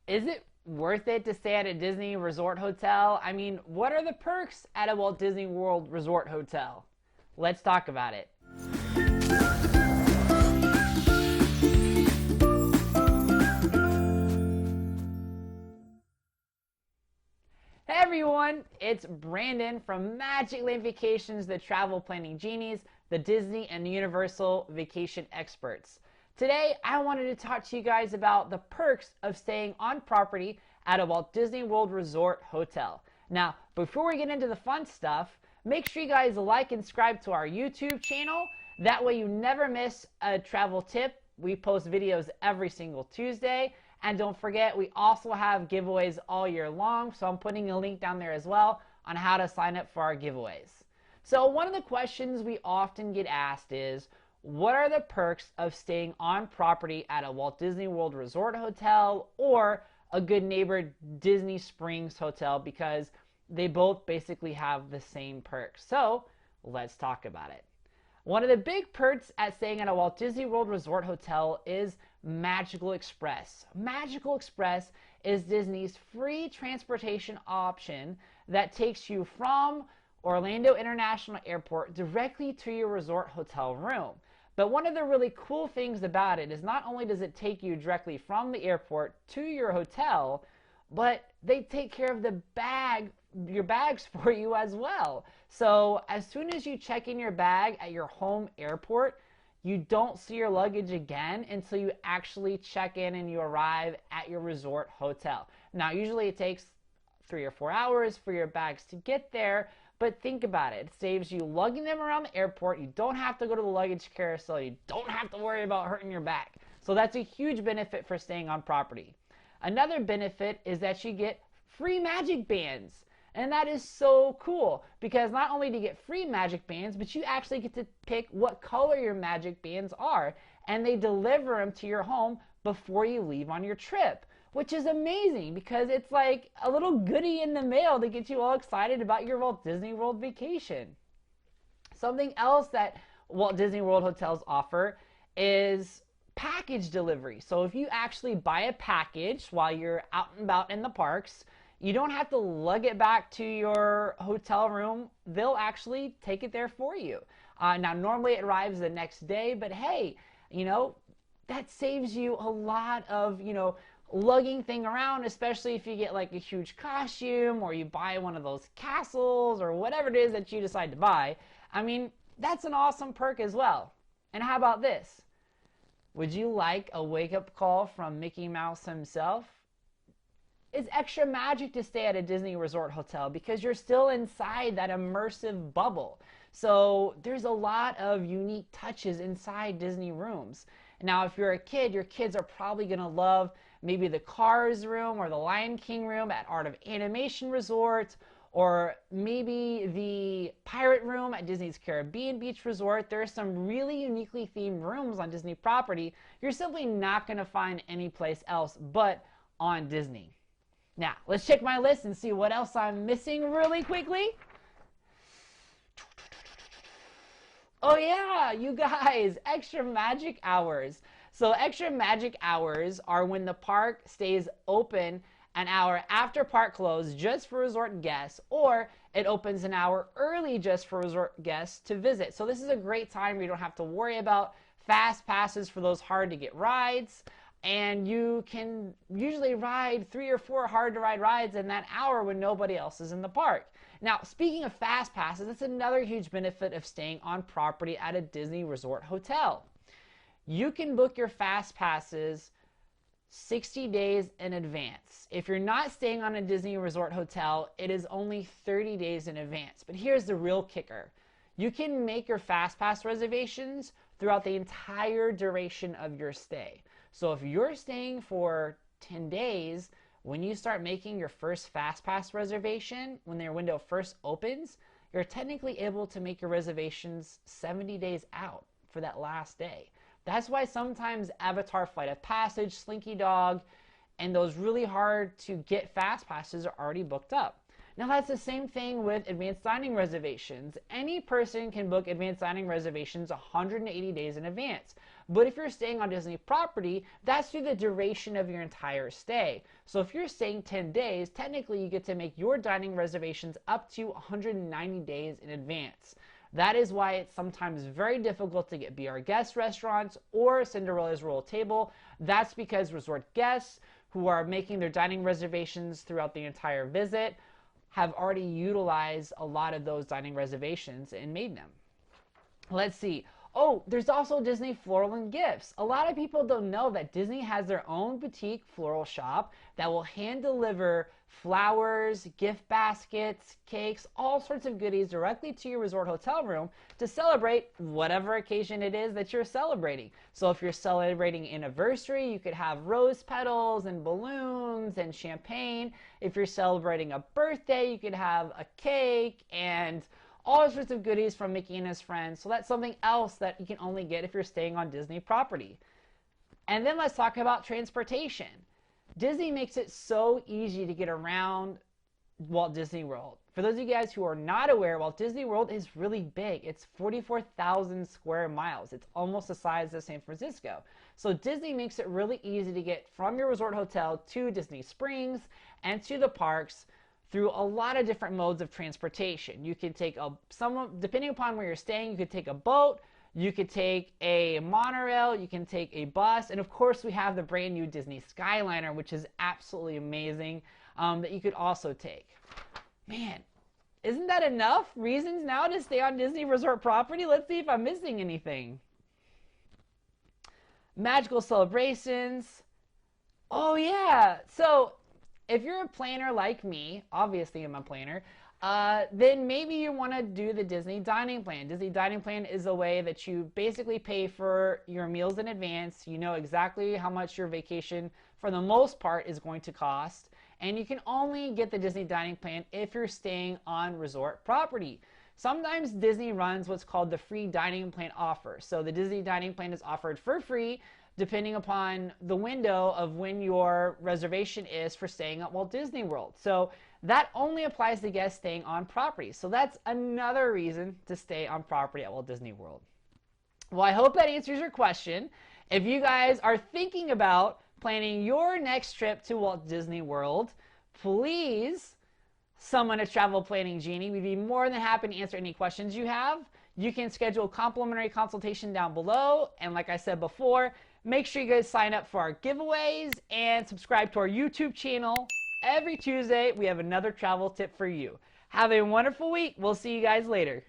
Is it worth it to stay at a Disney resort hotel? I mean, what are the perks at a Walt Disney World resort hotel? Let's talk about it. Hey everyone, it's Brandon from Magic Land Vacations, the travel planning genies, the Disney and Universal vacation experts. Today, I wanted to talk to you guys about the perks of staying on property at a Walt Disney World Resort hotel. Now, before we get into the fun stuff, make sure you guys like and subscribe to our YouTube channel. That way you never miss a travel tip. We post videos every single Tuesday. And don't forget, we also have giveaways all year long, so I'm putting a link down there as well on how to sign up for our giveaways. So one of the questions we often get asked is, what are the perks of staying on property at a Walt Disney World Resort hotel or a Good Neighbor Disney Springs hotel, because they both basically have the same perks. So let's talk about it. One of the big perks at staying at a Walt Disney World Resort hotel is Magical Express. Magical Express is Disney's free transportation option that takes you from Orlando International Airport directly to your resort hotel room. But one of the really cool things about it is not only does it take you directly from the airport to your hotel, but they take care of your bags for you as well. So as soon as you check in your bag at your home airport, you don't see your luggage again until you actually check in and you arrive at your resort hotel. Now, usually it takes 3 or 4 hours for your bags to get there, but think about it. It saves you lugging them around the airport. You don't have to go to the luggage carousel. You don't have to worry about hurting your back. So that's a huge benefit for staying on property. Another benefit is that you get free magic bands. And that is so cool because not only do you get free magic bands, but you actually get to pick what color your magic bands are. And they deliver them to your home before you leave on your trip, which is amazing because it's like a little goodie in the mail to get you all excited about your Walt Disney World vacation. Something else that Walt Disney World hotels offer is package delivery. So if you actually buy a package while you're out and about in the parks, you don't have to lug it back to your hotel room. They'll actually take it there for you. Now, normally it arrives the next day, but hey, that saves you a lot of, lugging thing around, especially if you get like a huge costume or you buy one of those castles or whatever it is that you decide to buy. I mean, that's an awesome perk as well. And how about this? Would you like a wake-up call from Mickey Mouse himself? It's extra magic to stay at a Disney resort hotel because you're still inside that immersive bubble. So there's a lot of unique touches inside Disney rooms. Now, if you're a kid, your kids are probably going to love maybe the Cars room or the Lion King room at Art of Animation Resort, or maybe the Pirate room at Disney's Caribbean Beach Resort. There are some really uniquely themed rooms on Disney property you're simply not going to find anyplace else but on Disney. Now, let's check my list and see what else I'm missing really quickly. Oh yeah, you guys, extra magic hours. So extra magic hours are when the park stays open an hour after park close just for resort guests, or it opens an hour early just for resort guests to visit. So this is a great time where you don't have to worry about fast passes for those hard to get rides. And you can usually ride 3 or 4 hard to ride rides in that hour when nobody else is in the park. Now, speaking of fast passes, that's another huge benefit of staying on property at a Disney resort hotel. You can book your fast passes 60 days in advance. If you're not staying on a Disney resort hotel, it is only 30 days in advance. But here's the real kicker. You can make your fast pass reservations throughout the entire duration of your stay. So if you're staying for 10 days, when you start making your first FastPass reservation, when their window first opens, you're technically able to make your reservations 70 days out for that last day. That's why sometimes Avatar Flight of Passage, Slinky Dog, and those really hard to get fast passes are already booked up. Now that's the same thing with advanced dining reservations. Any person can book advanced dining reservations 180 days in advance. But if you're staying on Disney property, that's through the duration of your entire stay. So if you're staying 10 days, technically you get to make your dining reservations up to 190 days in advance. That is why it's sometimes very difficult to get Be Our Guest restaurants or Cinderella's Royal Table. That's because resort guests who are making their dining reservations throughout the entire visit have already utilized a lot of those dining reservations and made them. Let's see. Oh, there's also Disney Floral and Gifts. A lot of people don't know that Disney has their own boutique floral shop that will hand deliver flowers, gift baskets, cakes, all sorts of goodies directly to your resort hotel room to celebrate whatever occasion it is that you're celebrating. So if you're celebrating anniversary, you could have rose petals and balloons and champagne. If you're celebrating a birthday, you could have a cake and all sorts of goodies from Mickey and his friends. So that's something else that you can only get if you're staying on Disney property. And then let's talk about transportation. Disney makes it so easy to get around Walt Disney World. For those of you guys who are not aware, Walt Disney World is really big. It's 44,000 square miles. It's almost the size of San Francisco. So Disney makes it really easy to get from your resort hotel to Disney Springs and to the parks through a lot of different modes of transportation. You can take depending upon where you're staying, you could take a boat, you could take a monorail, you can take a bus, and of course we have the brand new Disney Skyliner, which is absolutely amazing, that you could also take. Man, isn't that enough reasons now to stay on Disney Resort property? Let's see if I'm missing anything. Magical celebrations. Oh yeah, so if you're a planner like me, obviously I'm a planner, then maybe you want to do the Disney Dining Plan. Disney Dining Plan is a way that you basically pay for your meals in advance. You know exactly how much your vacation, for the most part, is going to cost. And you can only get the Disney Dining Plan if you're staying on resort property. Sometimes Disney runs what's called the free dining plan offer. So the Disney Dining Plan is offered for free depending upon the window of when your reservation is for staying at Walt Disney World. So that only applies to guests staying on property. So that's another reason to stay on property at Walt Disney World. Well, I hope that answers your question. If you guys are thinking about planning your next trip to Walt Disney World, please summon a travel planning genie. We'd be more than happy to answer any questions you have. You can schedule a complimentary consultation down below. And like I said before, make sure you guys sign up for our giveaways and subscribe to our YouTube channel. Every Tuesday, we have another travel tip for you. Have a wonderful week. We'll see you guys later.